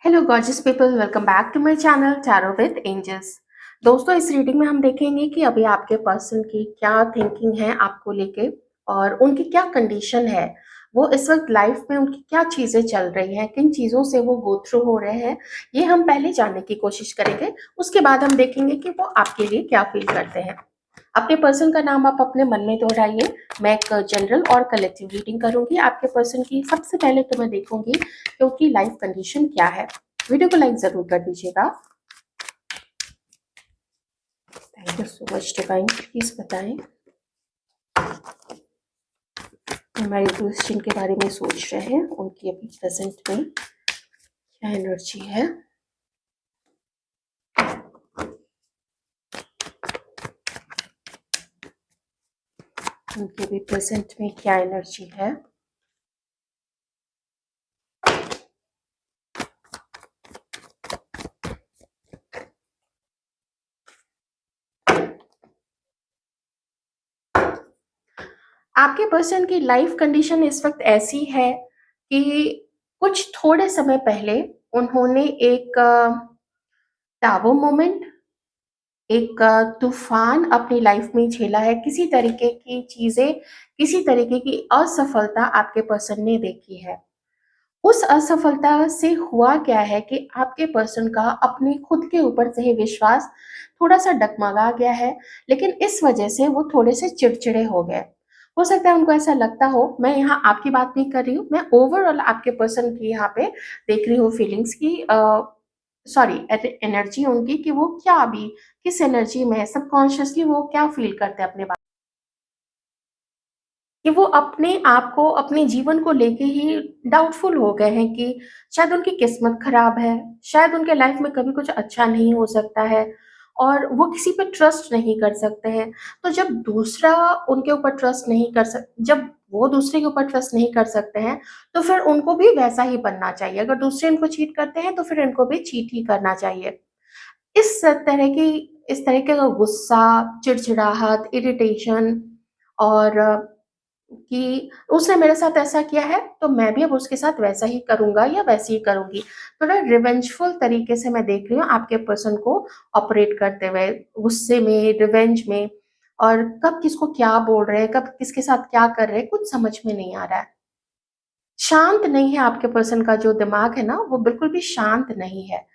Hello gorgeous people, welcome back to my channel tarot with angels. दोस्तों, इस reading में हम देखेंगे कि अभी आपके पर्सन की क्या थिंकिंग है आपको लेके और उनकी क्या कंडीशन है। वो इस वक्त लाइफ में उनकी क्या चीज़ें चल रही हैं, किन चीज़ों से वो गो थ्रू हो रहे हैं, ये हम पहले जानने की कोशिश करेंगे। उसके बाद हम देखेंगे कि वो आपके लिए क्या फील करते हैं। अपने पर्सन का नाम आप अपने मन में दोहराइए। मैं एक जनरल और कलेक्टिव रीडिंग करूंगी आपके पर्सन की। सबसे पहले तो मैं देखूंगी कि उनकी लाइफ कंडीशन क्या है। वीडियो को लाइक जरूर कर दीजिएगा। Thank you so much divine. Please बताएं हमारे दोस्त जिनके बारे में सोच रहे हैं उनकी अभी प्रेजेंट में क्या एनर्जी है। उनके अभी प्रेजेंट में क्या एनर्जी है। आपके पर्सन की लाइफ कंडीशन इस वक्त ऐसी है कि कुछ थोड़े समय पहले उन्होंने एक टावर मोमेंट, एक तूफान अपनी लाइफ में झेला है। किसी तरीके की चीजें, किसी तरीके की असफलता आपके पर्सन ने देखी है। उस असफलता से हुआ क्या है कि आपके पर्सन का अपने खुद के ऊपर से ही विश्वास थोड़ा सा डगमगा गया है। लेकिन इस वजह से वो थोड़े से चिड़चिड़े हो गए। हो सकता है उनको ऐसा लगता हो, मैं यहाँ आपकी बात नहीं कर रही हूँ, मैं ओवरऑल आपके पर्सन की यहाँ पे देख रही हूँ फीलिंग्स की, सॉरी एनर्जी उनकी, कि वो क्या अभी किस एनर्जी में है, सबकॉन्शियसली वो क्या फील करते हैं अपने बारे में। कि वो अपने आप को, अपने जीवन को लेके ही डाउटफुल हो गए हैं कि शायद उनकी किस्मत खराब है, शायद उनके लाइफ में कभी कुछ अच्छा नहीं हो सकता है और वो किसी पे ट्रस्ट नहीं कर सकते हैं। तो जब दूसरा उनके ऊपर ट्रस्ट नहीं कर सक जब वो दूसरे के ऊपर ट्रस्ट नहीं कर सकते हैं, तो फिर उनको भी वैसा ही बनना चाहिए। अगर दूसरे इनको चीट करते हैं तो फिर इनको भी चीट ही करना चाहिए। इस तरह की इस तरीके का गुस्सा, चिड़चिड़ाहट, इरिटेशन और कि उसने मेरे साथ ऐसा किया है तो मैं भी अब उसके साथ वैसा ही करूंगा या वैसी ही करूंगी। थोड़ा रिवेंजफुल तरीके से मैं देख रही हूँ आपके पर्सन को ऑपरेट करते हुए, गुस्से में, रिवेंज में। और कब किसको क्या बोल रहे हैं, कब किसके साथ क्या कर रहे हैं, कुछ समझ में नहीं आ रहा है। शांत नहीं है आपके पर्सन का जो दिमाग है ना, वो बिल्कुल भी शांत नहीं है।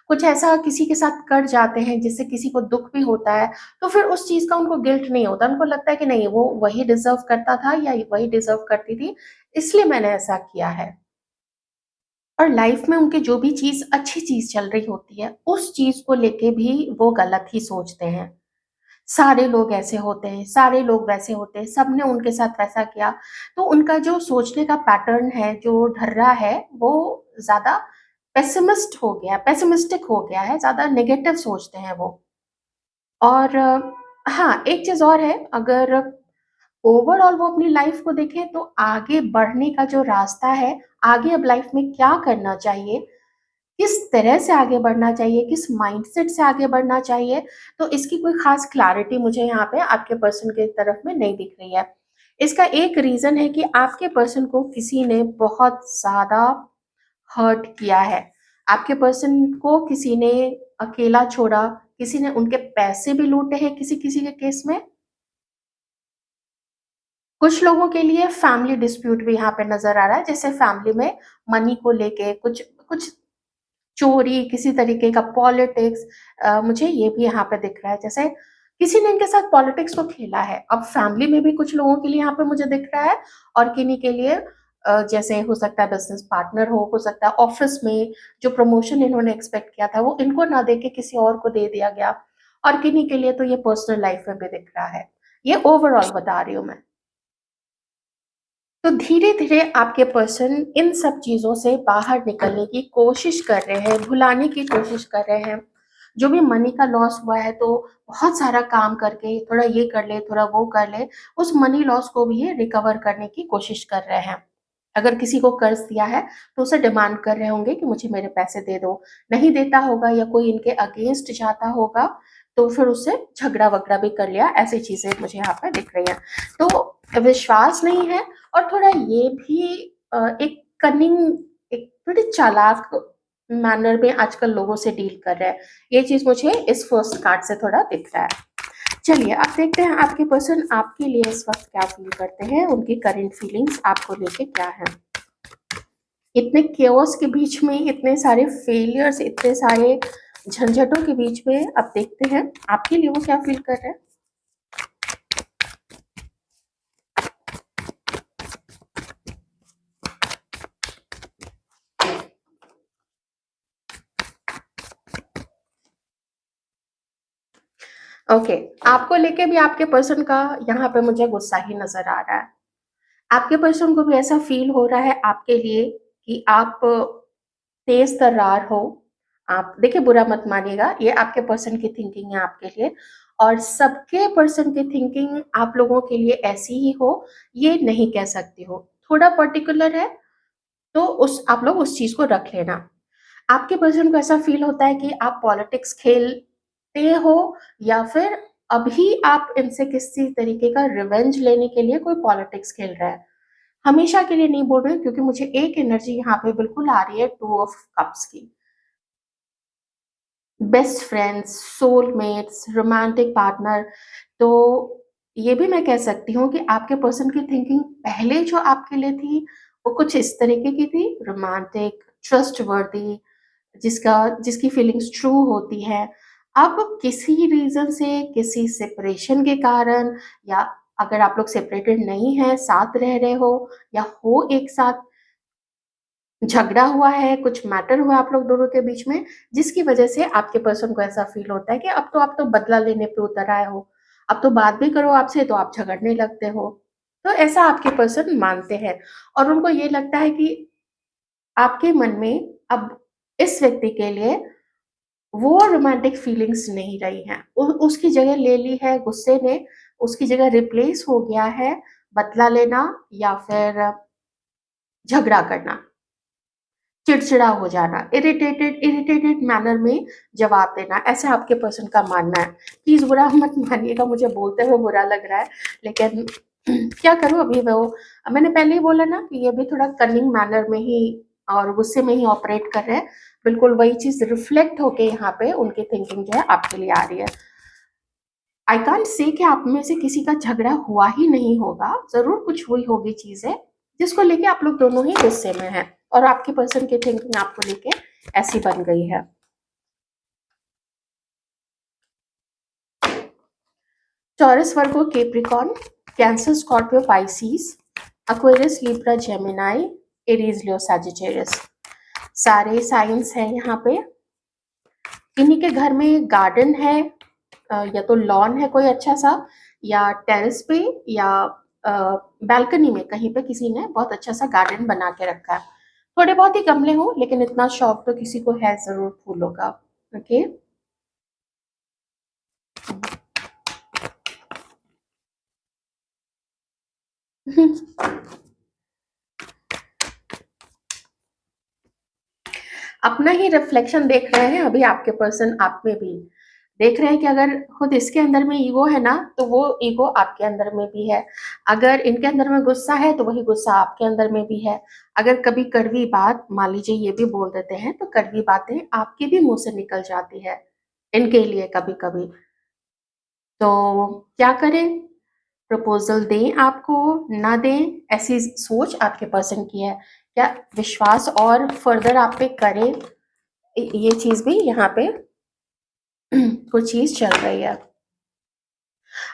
कुछ ऐसा किसी के साथ कर जाते हैं जिससे किसी को दुख भी होता है, तो फिर उस चीज का उनको गिल्ट नहीं होता। उनको लगता है कि नहीं, वो वही डिजर्व करता था या वही डिजर्व करती थी, इसलिए मैंने ऐसा किया है। और लाइफ में उनकी जो भी चीज अच्छी चीज चल रही होती है, उस चीज को लेके भी वो गलत ही सोचते हैं। सारे लोग ऐसे होते हैं, सारे लोग वैसे होते हैं, सबने उनके साथ वैसा किया। तो उनका जो सोचने का पैटर्न है, जो ढर्रा है, वो ज्यादा पेसिमिस्टिक हो गया है, ज्यादा नेगेटिव सोचते हैं वो। और हाँ, एक चीज और है, अगर ओवरऑल वो अपनी लाइफ को देखें तो आगे बढ़ने का जो रास्ता है, आगे अब लाइफ में क्या करना चाहिए, किस तरह से आगे बढ़ना चाहिए, किस माइंडसेट से आगे बढ़ना चाहिए, तो इसकी कोई खास क्लैरिटी मुझे यहाँ पे आपके पर्सन के तरफ में नहीं दिख रही है। इसका एक रीजन है कि आपके पर्सन को किसी ने बहुत ज्यादा हर्ट किया है। आपके पर्सन को किसी ने अकेला छोड़ा, किसी ने उनके पैसे भी लूटे हैं किसी किसी के केस में। कुछ लोगों के लिए फैमिली डिस्प्यूट भी यहाँ पे नजर आ रहा है, जैसे फैमिली में मनी को लेके कुछ कुछ चोरी, किसी तरीके का पॉलिटिक्स। मुझे ये भी यहाँ पे दिख रहा है, जैसे किसी ने इनके साथ पॉलिटिक्स को खेला है। अब फैमिली में भी कुछ लोगों के लिए यहाँ पे मुझे दिख रहा है, और किन्हीं के लिए जैसे हो सकता है बिजनेस पार्टनर हो सकता है ऑफिस में जो प्रमोशन इन्होंने एक्सपेक्ट किया था वो इनको ना देके किसी और को दे दिया गया। और किन्हीं के लिए तो ये पर्सनल लाइफ में भी दिख रहा है। ये ओवरऑल बता रही हूँ मैं। तो धीरे धीरे आपके पर्सन इन सब चीजों से बाहर निकलने की कोशिश कर रहे हैं, भुलाने की कोशिश कर रहे हैं। जो भी मनी का लॉस हुआ है, तो बहुत सारा काम करके थोड़ा ये कर ले, थोड़ा वो कर ले, उस मनी लॉस को भी ये रिकवर करने की कोशिश कर रहे हैं। अगर किसी को कर्ज दिया है तो उसे डिमांड कर रहे होंगे कि मुझे मेरे पैसे दे दो। नहीं देता होगा या कोई इनके अगेंस्ट जाता होगा तो फिर उससे झगड़ा वगड़ा भी कर लिया। ऐसी चीजें मुझे यहाँ पर दिख रही हैं। तो विश्वास नहीं है, और थोड़ा ये भी एक कनिंग, एक थोड़ी चालाक मैनर में आजकल लोगों से डील कर रहे हैं। ये चीज़ मुझे इस फर्स्ट कार्ड से थोड़ा दिख रहा है। चलिए अब देखते हैं आपके पर्सन आपके लिए इस वक्त क्या फील करते हैं, उनकी करंट फीलिंग्स आपको लेके क्या है। इतने केओस के बीच में, इतने सारे फेलियर्स, इतने सारे झंझटों के बीच में अब देखते हैं आपके लिए वो क्या फील कर रहे हैं। ओके, आपको लेके भी आपके पर्सन का यहाँ पे मुझे गुस्सा ही नजर आ रहा है। आपके पर्सन को भी ऐसा फील हो रहा है आपके लिए कि आप तेज तर्रार हो। आप देखिए, बुरा मत मानिएगा, ये आपके पर्सन की थिंकिंग है आपके लिए, और सबके पर्सन की थिंकिंग आप लोगों के लिए ऐसी ही हो ये नहीं कह सकती हो। थोड़ा पर्टिकुलर है तो उस आप लोग उस चीज को रख लेना। आपके पर्सन को ऐसा फील होता है कि आप पॉलिटिक्स खेलते हो, या फिर अभी आप इनसे किसी तरीके का रिवेंज लेने के लिए कोई पॉलिटिक्स खेल रहा है। हमेशा के लिए नहीं बोल रही हूँ, क्योंकि मुझे एक एनर्जी यहाँ पे बिल्कुल आ रही है, 2 ऑफ कप्स की। Best friends, soulmates, romantic partner. तो ये भी मैं कह सकती हूँ कि आपके पर्सन की थिंकिंग पहले जो आपके लिए थी वो कुछ इस तरीके की थी, रोमांटिक, ट्रस्ट वर्दी, जिसका जिसकी फीलिंग्स ट्रू होती है। अब किसी रीजन से, किसी सेपरेशन के कारण, या अगर आप लोग सेपरेटेड नहीं है, साथ रह रहे हो या हो एक साथ, झगड़ा हुआ है, कुछ मैटर हुआ आप लोग दोनों के बीच में, जिसकी वजह से आपके पर्सन को ऐसा फील होता है कि अब तो बदला लेने पे उतर आए हो, अब तो बात भी करो आपसे तो आप झगड़ने लगते हो। तो ऐसा आपके पर्सन मानते हैं, और उनको ये लगता है कि आपके मन में अब इस व्यक्ति के लिए वो रोमांटिक फीलिंग्स नहीं रही हैं। उसकी जगह ले ली है गुस्से ने, उसकी जगह रिप्लेस हो गया है बदला लेना, या फिर झगड़ा करना, चिड़चिड़ा हो जाना, इरिटेटेड इरिटेटेड मैनर में जवाब देना, ऐसा आपके पर्सन का मानना है। प्लीज बुरा मत मानिएगा, मुझे बोलते हुए बुरा लग रहा है, लेकिन क्या करूं, अभी वो मैंने पहले ही बोला ना कि ये भी थोड़ा कनिंग मैनर में ही और गुस्से में ही ऑपरेट कर रहे हैं। बिल्कुल वही चीज रिफ्लेक्ट होके यहाँ पे उनकी थिंकिंग जो है आपके लिए आ रही है। आई कांट से कि आप में से किसी का झगड़ा हुआ ही नहीं होगा, जरूर कुछ हुई होगी चीजें जिसको लेके आप लोग दोनों ही गुस्से में हैं, और आपके पर्सन की थिंकिंग आपको लेके ऐसी बन गई है। Taurus, Virgo, Capricorn, Cancer, Scorpio, Pisces, Aquarius, Libra, Gemini, Aries, Leo, Sagittarius, सारे साइंस हैं यहाँ पे। इन्हीं के घर में गार्डन है, या तो लॉन है कोई अच्छा सा, या टेरेस पे, या बालकनी में कहीं पे किसी ने बहुत अच्छा सा गार्डन बना के रखा है। थोड़े बहुत ही गमले हो, लेकिन इतना शौक तो किसी को है जरूर फूलों का। ओके, अपना ही रिफ्लेक्शन देख रहे हैं अभी आपके पर्सन आप में भी। देख रहे हैं कि अगर खुद इसके अंदर में ईगो है ना, तो वो ईगो आपके अंदर में भी है। अगर इनके अंदर में गुस्सा है तो वही गुस्सा आपके अंदर में भी है। अगर कभी कड़वी बात, मान लीजिए ये भी बोल देते हैं, तो कड़वी बातें आपके भी मुंह से निकल जाती है इनके लिए कभी कभी। तो क्या करें, प्रपोजल दें आपको, ना दें, ऐसी सोच आपके पर्सन की है। क्या विश्वास और फर्दर आप पे करें, ये चीज भी यहाँ पे कुछ चीज चल रही है।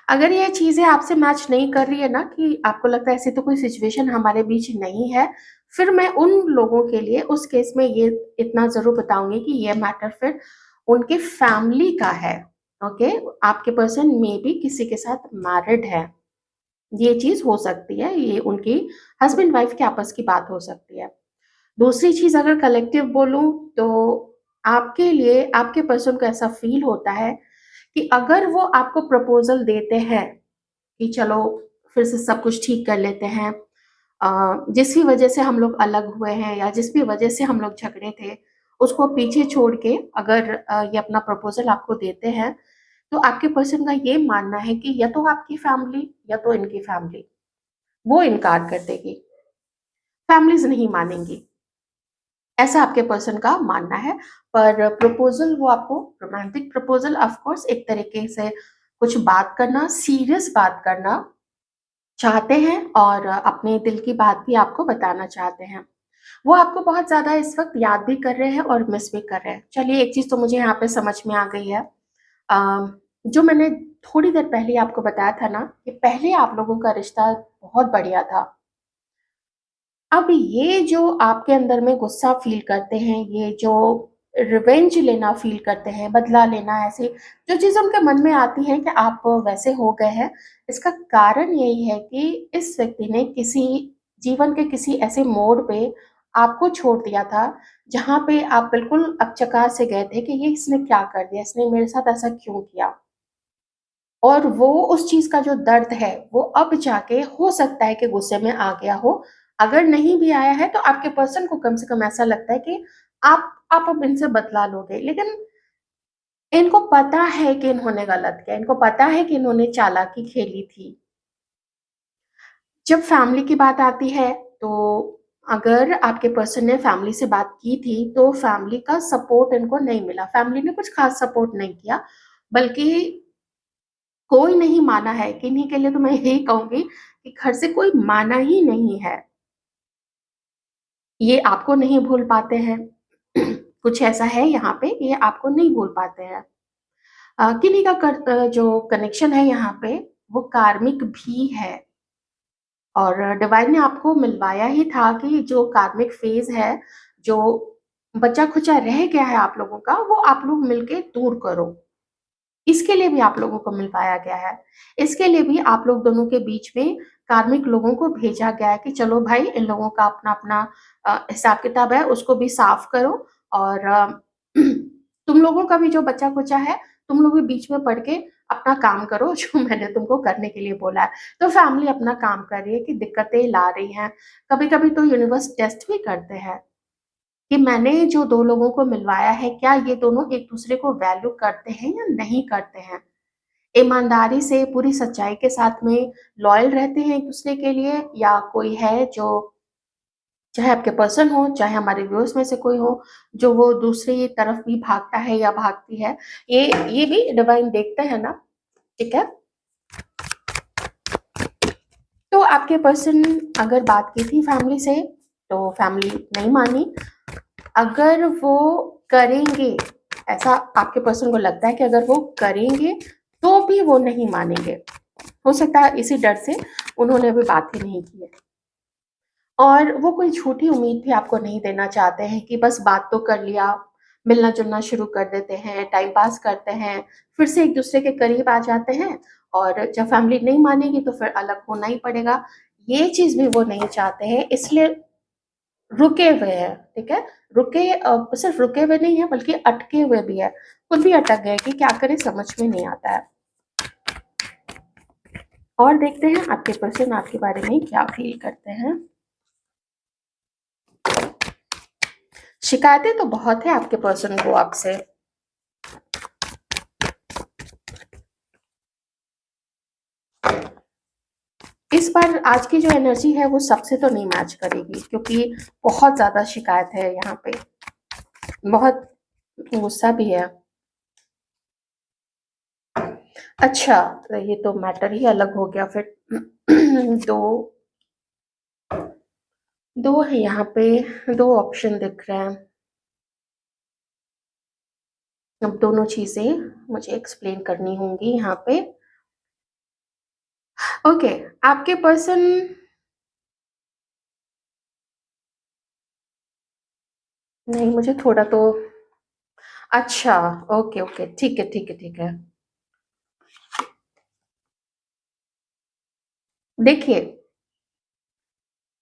अगर ये चीजें आपसे मैच नहीं कर रही है ना, कि आपको लगता है ऐसी तो कोई सिचुएशन हमारे बीच नहीं है, फिर मैं उन लोगों के लिए उस केस में ये इतना जरूर बताऊंगी कि ये मैटर फिर उनके फैमिली का है। ओके, आपके पर्सन में भी किसी के साथ मैरिड है, ये चीज हो सकती है, ये उनकी हस्बैंड वाइफ के आपस की बात हो सकती है। दूसरी चीज अगर कलेक्टिव बोलूं, तो आपके लिए आपके पर्सन को ऐसा फील होता है कि अगर वो आपको प्रपोजल देते हैं कि चलो फिर से सब कुछ ठीक कर लेते हैं, जिस भी वजह से हम लोग अलग हुए हैं या जिस भी वजह से हम लोग झगड़े थे, उसको पीछे छोड़ के अगर ये अपना प्रपोजल आपको देते हैं, तो आपके पर्सन का ये मानना है कि या तो आपकी फैमिली या तो इनकी फैमिली वो इनकार कर देगी, फैमिलीज नहीं मानेंगी। ऐसा आपके पर्सन का मानना है। पर प्रपोज़ल वो आपको रोमांटिक प्रपोज़ल ऑफ कोर्स एक तरीके से कुछ बात करना, सीरियस बात करना चाहते हैं और अपने दिल की बात भी आपको बताना चाहते हैं। वो आपको बहुत ज़्यादा इस वक़्त याद भी कर रहे हैं और मिस भी कर रहे हैं। चलिए एक चीज़ तो मुझे यहाँ पे समझ में आ गई है। जो मैंने थोड़ी देर पहले आपको बताया था ना कि पहले आप लोगों का रिश्ता बहुत बढ़िया था। अब ये जो आपके अंदर में गुस्सा फ़ील करते हैं, ये जो रिवेंज लेना फ़ील करते हैं, बदला लेना ऐसी जो चीज़ उनके मन में आती है कि आप वैसे हो गए हैं, इसका कारण यही है कि इस व्यक्ति ने किसी जीवन के किसी ऐसे मोड़ पे आपको छोड़ दिया था, जहाँ पे आप बिल्कुल अकचका से गए थे कि ये इसने क्या कर दिया? इसने मेरे साथ ऐसा क्यों किया? और वो उस चीज़ का जो दर्द है, वो अब जाके हो सकता है कि गुस्से में आ गया हो। अगर नहीं भी आया है, तो आपके पर्सन को कम से कम ऐसा लगता है कि आप अब इनसे बदला लोगे। लेकिन इनको पता है कि इन्होंने गलत किया, इनको पता है कि इन्होंने चालाकी खेली थी। जब फैमिली की बात आती है, तो अगर आपके पर्सन ने फैमिली से बात की थी, तो फैमिली का सपोर्ट इनको नहीं मिला। फैमिली ने कुछ ख़ास सपोर्ट नहीं किया, बल्कि कोई नहीं माना है, किन्हीं के लिए तो मैं यही कहूँगी कि घर से कोई माना ही नहीं है। ये आपको नहीं भूल पाते हैं। कुछ ऐसा है यहाँ पे, ये आपको नहीं भूल पाते हैं। किन्हीं का जो कनेक्शन है यहाँ पे, वो कार्मिक भी है और डिवाइन ने आपको मिलवाया ही था कि जो कार्मिक फ़ेज़ है, जो बचा-खुचा रह गया है आप लोगों का, वो आप लोग मिलके दूर करो। इसके लिए भी आप लोगों को मिलवाया गया है। इसके लिए भी आप लोग दोनों के बीच में कार्मिक लोगों को भेजा गया है कि चलो भाई इन लोगों का अपना-अपना हिसाब-किताब है उसको भी साफ करो और तुम लोगों का भी जो बचा-खुचा है, तुम लोग भी बीच में पड़ के अपना काम करो जो मैंने तुमको करने के लिए बोला है। तो फैमिली अपना काम कर रही है कि दिक्कतें ला रही हैं। कभी-कभी तो यूनिवर्स टेस्ट भी करते हैं। कि मैंने जो 2 लोगों को मिलवाया है, क्या ये दोनों एक-दूसरे को वैल्यू करते हैं या नहीं करते हैं? ईमानदारी से, पूरी सच्चाई के साथ में लॉयल रहते हैं एक-दूसरे के लिए या कोई है जो चाहे आपके पर्सन हो, चाहे हमारे व्यूअर्स में से कोई हो, जो वो दूसरी तरफ भी भागता है या भागती है। ये भी डिवाइन देखते हैं ना, ठीक है? तो आपके पर्सन अगर बात की थी फैमिली से, तो फैमिली नहीं मानी। अगर वो करेंगे, ऐसा आपके पर्सन को लगता है कि अगर वो करेंगे, तो भी वो नहीं मानेंगे। हो सकता है इसी डर से उन्होंने अभी बात ही नहीं की है। और वो कोई झूठी उम्मीद भी आपको नहीं देना चाहते हैं कि बस बात तो कर लिया, मिलना-जुलना शुरू कर देते हैं, टाइम पास करते हैं, फिर से एक-दूसरे के करीब आ जाते हैं और जब फैमिली नहीं मानेगी तो फिर अलग होना ही पड़ेगा। ये चीज़ भी वो नहीं चाहते हैं, इसलिए रुके हुए हैं, ठीक है? सिर्फ रुके हुए नहीं हैं बल्कि अटके हुए भी हैं। खुद भी अटक गए कि क्या करें समझ में नहीं आता है। और देखते हैं आपके पर्सन आपके बारे में क्या फ़ील करते हैं। शिकायतें तो बहुत है आपके पर्सन को आपसे। इस बार आज की जो एनर्जी है वो सबसे तो नहीं मैच करेगी क्योंकि बहुत ज़्यादा शिकायत है यहाँ पे। बहुत गुस्सा भी है। अच्छा, तो ये तो मैटर ही अलग हो गया फिर। 2 2 है यहाँ पे, 2 ऑप्शन दिख रहे हैं। अब दोनों चीज़ें मुझे एक्सप्लेन करनी होंगी यहाँ पे। ओके, आपके पर्सन नहीं मुझे थोड़ा तो अच्छा, ओके, ओके, ठीक है, ठीक है, ठीक है। देखिए,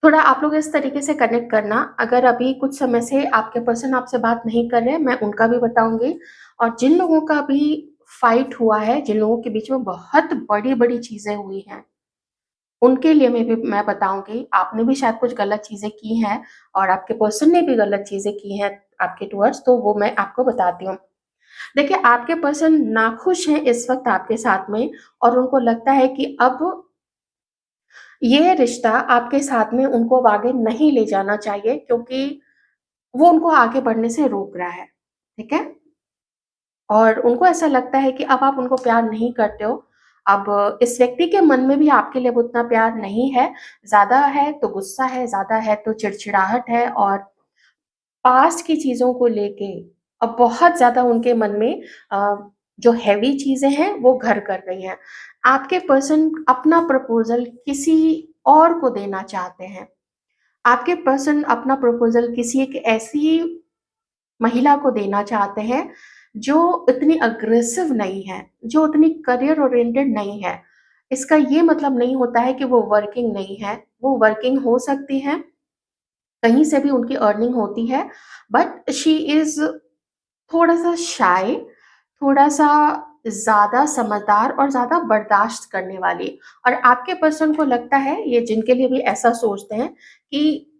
थोड़ा आप लोग इस तरीके से कनेक्ट करना, अगर अभी कुछ समय से आपके पर्सन आपसे बात नहीं कर रहे हैं, मैं उनका भी बताऊँगी और जिन लोगों का भी फाइट हुआ है, जिन लोगों के बीच में बहुत बड़ी-बड़ी चीज़ें हुई हैं, उनके लिए मैं बताऊँगी। आपने भी शायद कुछ गलत चीज़ें की हैं और आपके पर्सन ने भी गलत चीज़ें की हैं आपके टुवर्ड्स, तो वो मैं आपको बताती हूँ। देखिए, आपके पर्सन नाखुश हैं इस वक़्त आपके साथ में और उनको लगता है कि अब ये रिश्ता आपके साथ में उनको अब आगे नहीं ले जाना चाहिए क्योंकि वो उनको आगे बढ़ने से रोक रहा है, ठीक है? और उनको ऐसा लगता है कि अब आप उनको प्यार नहीं करते हो, अब इस व्यक्ति के मन में भी आपके लिए उतना प्यार नहीं है, ज़्यादा है तो गुस्सा है, ज़्यादा है तो चिड़चिड़ाहट है और पास्ट की चीज़ों को लेके अब बहुत ज़्यादा उनके मन में जो हेवी चीज़ें हैं वो घर कर गई हैं। आपके पर्सन अपना प्रपोज़ल किसी और को देना चाहते हैं। आपके पर्सन अपना प्रपोज़ल किसी एक ऐसी महिला को देना चाहते हैं जो इतनी अग्रेसिव नहीं है, जो उतनी करियर ओरिएंटेड नहीं है। इसका ये मतलब नहीं होता है कि वो वर्किंग नहीं है, वो वर्किंग हो सकती हैं, कहीं से भी उनकी अर्निंग होती है, बट शी इज़ थोड़ा-सा शाय, थोड़ा-सा ज़्यादा समझदार और ज़्यादा बर्दाश्त करने वाली। और आपके पर्सन को लगता है, ये जिनके लिए भी ऐसा सोचते हैं कि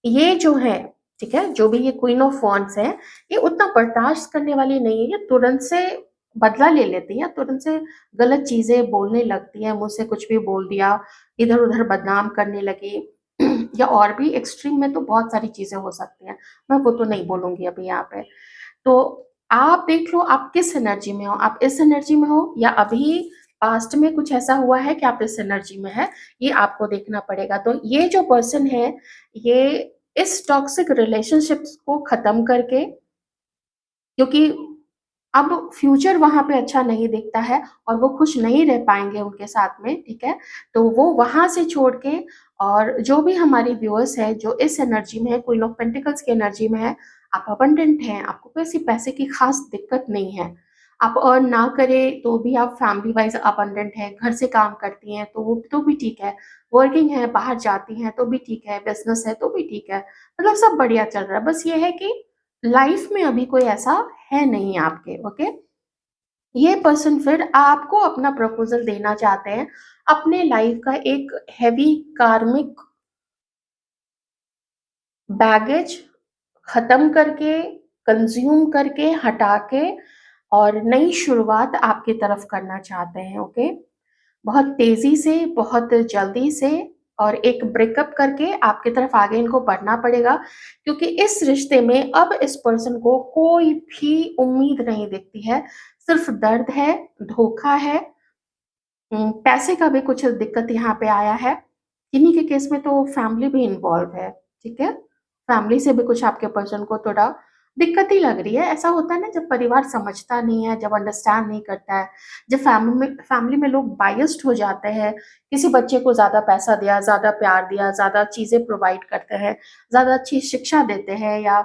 ये जो है, ठीक है? जो भी ये क्वीन ऑफ वॉन्ड्स है, ये उतना बर्दाश्त करने वाली नहीं है, ये तुरंत से बदला ले लेती है, तुरंत से गलत चीज़ें बोलने लगती हैं, मुँह से कुछ भी बोल दिया, इधर-उधर बदनाम करने लगी या और भी एक्सट्रीम में तो बहुत सारी चीज़ें हो सकती हैं। मैं वो तो नहीं बोलूँगी अभी यहाँ पे। तो आप देख लो आप किस एनर्जी में हो, आप इस एनर्जी में हो या अभी पास्ट में कुछ ऐसा हुआ है कि आप इस एनर्जी में हैं, ये आपको देखना पड़ेगा। तो ये जो पर्सन है, ये इस टॉक्सिक रिलेशनशिप्स को खत्म करके, क्योंकि अब फ्यूचर वहाँ पे अच्छा नहीं दिखता है और वो खुश नहीं रह पाएँगे उनके साथ में, ठीक है? तो वो वहाँ से छोड़ के, और जो भी हमारे व्यूअर्स हैं, जो इस एनर्जी में है, क्वीन ऑफ पेंटिकल्स की एनर्जी में है, आप अबंडेंट हैं, आपको किसी पैसे की ख़ास दिक्कत नहीं है। आप अर्न ना करें तो भी आप फैमिली वाइज़ अबंडेंट हैं, घर से काम करती हैं तो भी ठीक है, वर्किंग हैं, बाहर जाती हैं तो भी ठीक है, बिज़नेस है तो भी ठीक है, मतलब सब बढ़िया चल रहा है। बस ये है कि लाइफ़ में अभी कोई ऐसा है नहीं आपके, ओके? ये पर्सन फिर आपको अपना प्रपोज़ल देना चाहते हैं, अपने लाइफ़ का एक हेवी कार्मिक बैगेज खत्म करके, कंज़्यूम करके, हटा के और नई शुरुआत आपकी तरफ करना चाहते हैं, ओके? बहुत तेज़ी से, बहुत जल्दी से और एक ब्रेकअप करके आपकी तरफ आगे इनको बढ़ना पड़ेगा, क्योंकि इस रिश्ते में अब इस पर्सन को कोई भी उम्मीद नहीं दिखती है, सिर्फ़ दर्द है, धोखा है, पैसे का भी कुछ दिक्कत यहाँ पे आया है। इन्हीं के केस में तो फैमिली भी इन्वॉल्व है, ठीक है? फैमिली से भी कुछ आपके पर्सन को थोड़ा दिक्कत ही लग रही है। ऐसा होता है ना जब परिवार समझता नहीं है, जब अंडरस्टैंड नहीं करता है, जब फैमिली में लोग बायस्ड हो जाते हैं, किसी बच्चे को ज़्यादा पैसा दिया, ज़्यादा प्यार दिया, ज़्यादा चीज़ें प्रोवाइड करते हैं, ज़्यादा अच्छी शिक्षा देते हैं या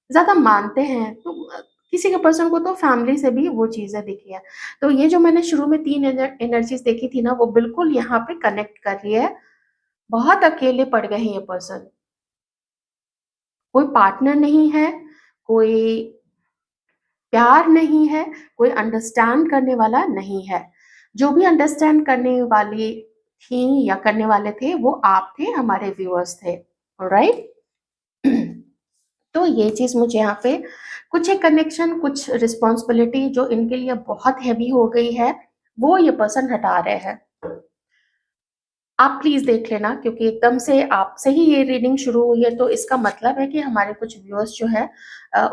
ज़्यादा मानते हैं, तो किसी के पर्सन को तो फैमिली से भी वो चीज़ें दिखी है। तो ये जो मैंने शुरू में 3 एनर्जीज़ देखी थी ना, वो बिल्कुल यहाँ पे कनेक्ट कर रही है। बहुत अकेले पड़ गए हैं ये पर्सन। कोई पार्टनर नहीं है, कोई प्यार नहीं है, कोई अंडरस्टैंड करने वाला नहीं है। जो भी अंडरस्टैंड करने वाली थी या करने वाले थे, वो आप थे, हमारे व्यूअर्स थे। ऑलराइट? तो ये चीज़ मुझे यहाँ पे कुछ एक कनेक्शन, कुछ रिस्पॉन्सिबिलिटी जो इनके लिए बहुत हेवी हो गई है, वो ये पर्सन हटा रहे हैं। आप प्लीज़ देख लेना, क्योंकि एकदम से आपसे ही ये रीडिंग शुरू हुई है, तो इसका मतलब है कि हमारे कुछ व्यूअर्स जो हैं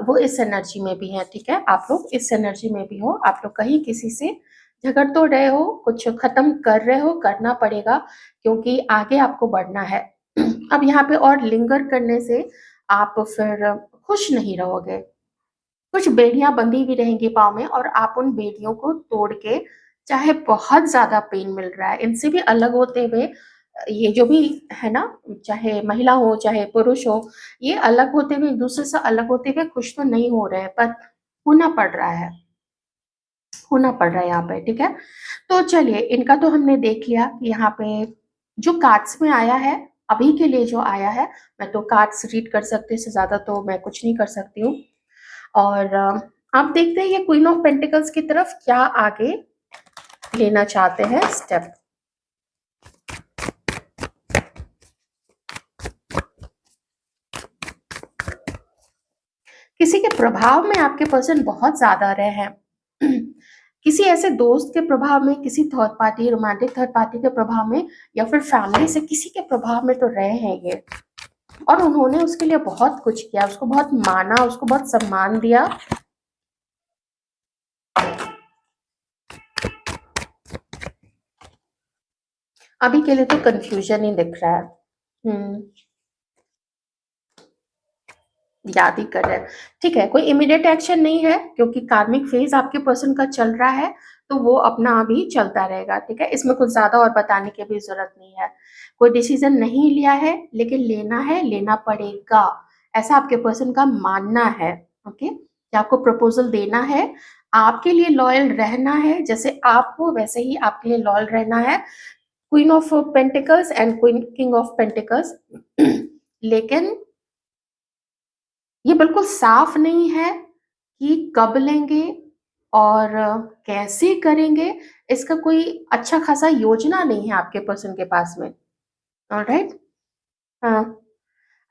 वो इस एनर्जी में भी हैं, ठीक है? आप लोग इस एनर्जी में भी हो, आप लोग कहीं किसी से झगड़ तो रहे हो, कुछ ख़त्म कर रहे हो, करना पड़ेगा क्योंकि आगे आपको बढ़ना है। अब यहाँ पे और लिंगर करने से आप फिर खुश नहीं रहोगे। कुछ बेड़ियाँ बंधी हुई रहेंगी पाँव में और आप उन बेड़ियों को तोड़ के, चाहे बहुत ज़्यादा पेन मिल रहा है, इनसे भी अलग होते हुए, ये जो भी है ना, चाहे महिला हो, चाहे पुरुष हो, ये अलग होते हुए, एक-दूसरे से अलग होते हुए खुश तो नहीं हो रहे हैं, पर होना पड़ रहा है, होना पड़ रहा है यहाँ पे, ठीक है? तो चलिए, इनका तो हमने देख लिया कि यहाँ पे जो कार्ड्स में आया है, अभी के लिए जो आया है, मैं तो कार्ड्स रीड कर सकती हूँ, इससे ज़्यादा तो मैं कुछ नहीं कर सकती हूँ। और आप देखते हैं ये क्वीन ऑफ पेंटिकल्स की तरफ क्या आगे लेना चाहते हैं स्टेप। किसी के प्रभाव में आपके पर्सन बहुत ज़्यादा रहे हैं। किसी ऐसे दोस्त के प्रभाव में, किसी third party, romantic third party के प्रभाव में या फिर फैमिली से किसी के प्रभाव में तो रहे हैं ये। और उन्होंने उसके लिए बहुत कुछ किया, उसको बहुत माना, उसको बहुत सम्मान दिया। अभी के लिए तो कंफ्यूजन ही दिख रहा है। याद ही कर रहे हैं। ठीक है, कोई इमीडिएट एक्शन नहीं है क्योंकि कार्मिक फेज आपके पर्सन का चल रहा है, तो वो अपना अभी चलता रहेगा। ठीक है, इसमें कुछ ज्यादा और बताने की भी जरूरत नहीं है। कोई डिसीजन नहीं लिया है लेकिन लेना है, लेना पड़ेगा, ऐसा आपके पर्सन का मानना है। ओके, कि आपको प्रपोजल देना है, आपके लिए लॉयल रहना है, जैसे आप हो वैसे ही आपके लिए लॉयल रहना है। Queen of pentacles and queen king of pentacles लेकिन ये बिल्कुल साफ नहीं है कि कब लेंगे और कैसे करेंगे। इसका कोई अच्छा खासा योजना नहीं है आपके पर्सन के पास में। ऑलराइट, हाँ,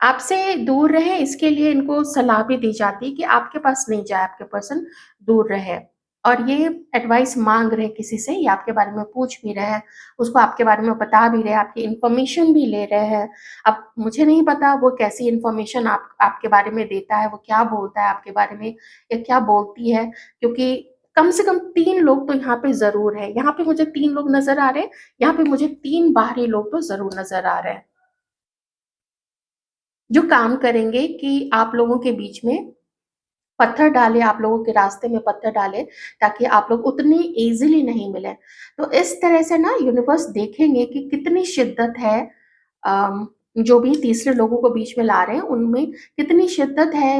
आपसे दूर रहे इसके लिए इनको सलाह भी दी जाती है कि आपके पास नहीं जाए आपके पर्सन, दूर रहे। और ये एडवाइस मांग रहे किसी से, ये आपके बारे में पूछ भी रहे हैं, उसको आपके बारे में बता भी रहे हैं, आपकी इंफॉर्मेशन भी ले रहे हैं। अब मुझे नहीं पता वो कैसी इंफॉर्मेशन आपके बारे में देता है, वो क्या बोलता है आपके बारे में या क्या बोलती है, क्योंकि कम से कम 3 लोग तो यहाँ पे जरूर है। यहाँ पे मुझे 3 लोग नजर आ रहे हैं, यहाँ पे मुझे 3 बाहरी लोग तो जरूर नजर आ रहे हैं जो काम करेंगे कि आप लोगों के बीच में पत्थर डाले, आप लोगों के रास्ते में पत्थर डाले, ताकि आप लोग उतनी इजीली नहीं मिले। तो इस तरह से ना यूनिवर्स देखेंगे कि कितनी शिद्दत है, जो भी तीसरे लोगों को बीच में ला रहे हैं उनमें कितनी शिद्दत है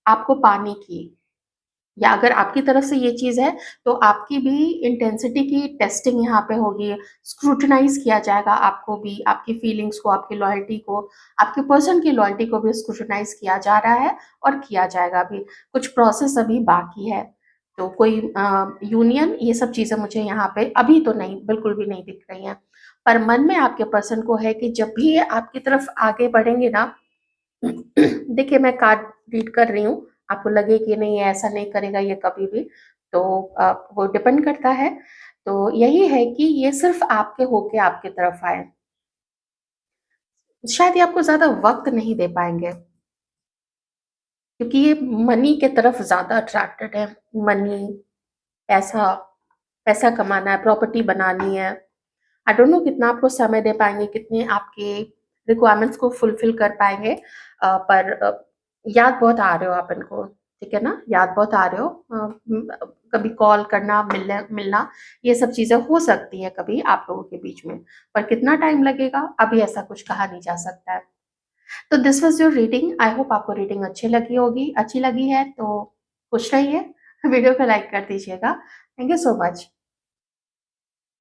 आपको पाने की। या अगर आपकी तरफ से ये चीज है तो आपकी भी इंटेंसिटी की टेस्टिंग यहाँ पे होगी, स्क्रूटनाइज किया जाएगा आपको भी, आपकी फीलिंग्स को, आपकी लॉयल्टी को, आपके पर्सन की लॉयल्टी को भी स्क्रूटनाइज किया जा रहा है और किया जाएगा भी। कुछ प्रोसेस अभी बाकी है, तो कोई यूनियन, ये सब चीजें मुझे यहाँ पे अभी तो नहीं, बिल्कुल भी नहीं दिख रही हैं। पर मन में आपके पर्सन को है कि जब भी ये आपकी तरफ आगे बढ़ेंगे ना, देखिए मैं कार्ड रीड कर रही हूँ, आपको लगे कि नहीं ये ऐसा नहीं करेगा ये कभी भी, तो वो डिपेंड करता है। तो यही है कि ये सिर्फ आपके होके आपकी तरफ आए, शायद ये आपको ज्यादा वक्त नहीं दे पाएंगे क्योंकि ये मनी के तरफ ज्यादा अट्रैक्टेड है। मनी, पैसा, पैसा कमाना है, प्रॉपर्टी बनानी है। आई डोंट नो कितना आपको समय दे पाएंगे, कितने आपके रिक्वायरमेंट्स को फुलफिल कर पाएंगे। पर याद बहुत आ रहे हो आप इनको, ठीक है ना, याद बहुत आ रहे हो। कभी कॉल करना, मिलना मिलना, ये सब चीजें हो सकती है कभी आप लोगों के बीच में, पर कितना टाइम लगेगा अभी ऐसा कुछ कहा नहीं जा सकता है। तो this was your reading. I hope आपको रीडिंग अच्छी लगी होगी, अच्छी लगी है तो खुश रहिए, वीडियो को लाइक कर दीजिएगा। Thank you so much.